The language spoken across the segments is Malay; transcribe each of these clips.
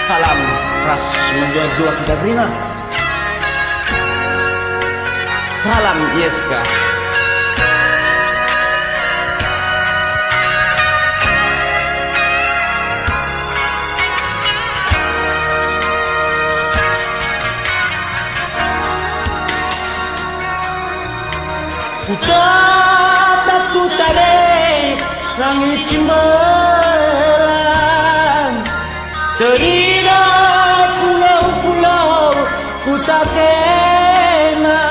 Salam ras menjual kita terima. Salam Yeska. Kutata kutare langit cimberan, terina pulau-pulau kutakena,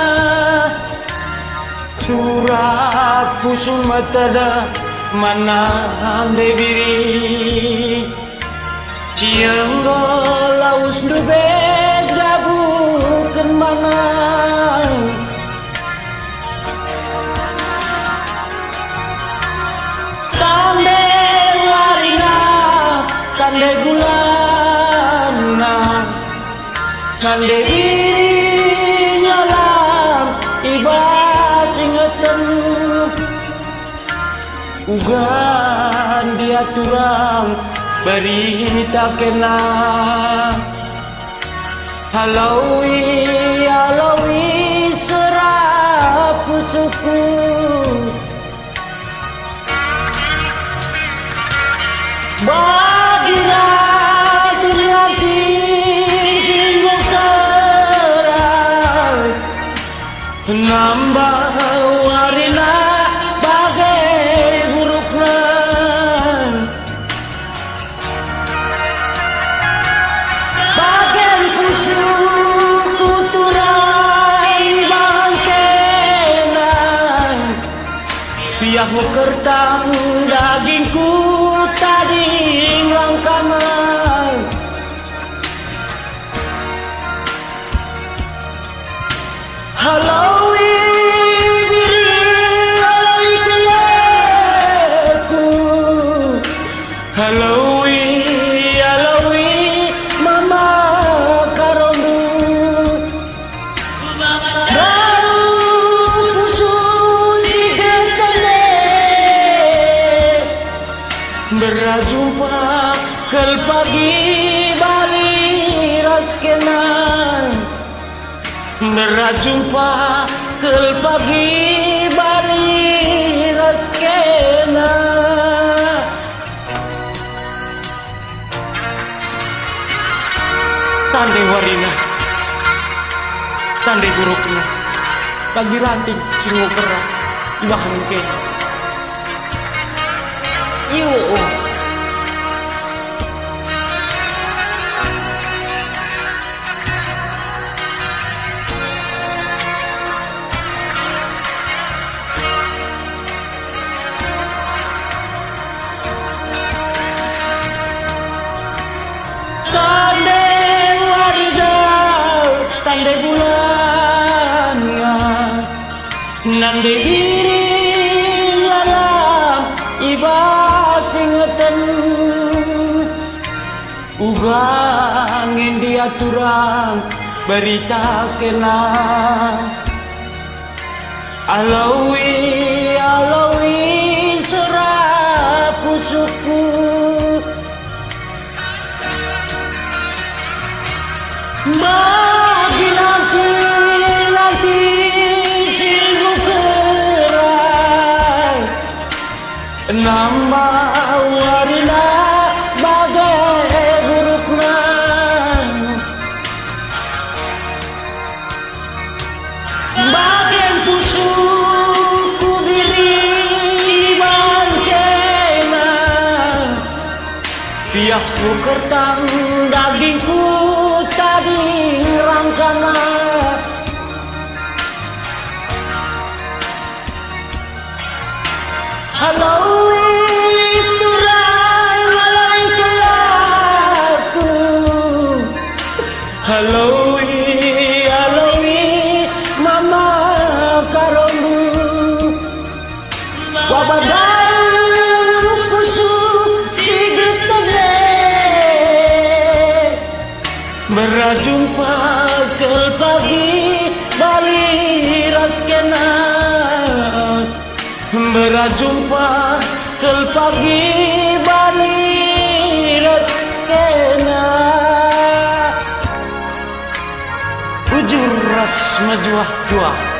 surat pusul matada mana debiri, cianggo laus dube jabu kemana. Kande gulana, kande diri nyalam, ibas ingatan, ugan dia turang berita kena, halawi serap pusuku. Nambah warina bagai hurufnya, bagai pusuku turai bangkenan, biar kertang dagingku tadi langkanan. Halo Halowi, mama karondu, baru pusul si getane, berjumpa kel pagi bali raskenan, berjumpa kel pagi bali raskenan. Tandai warina, tandai buruknya, bagi ranting siru kerak, ibahan ke. Iyo. Tandai bulannya, nandai diri dalam ibas ingatan, ugangin dia turang berita kena, alawi serap pusuku. Bagi nanti singgu kerai, nambah warna bagai hurufnya, bagian pusuku diri bangkena, biakku kertang dagingku tadi rangkana. Halowi turai malai kelaku, halowi mama karondu, wabadau pusuk si getane, berjumpa kel pagi bali raskena, berjumpa kel pagi bali raskena. bujur ras majuah juah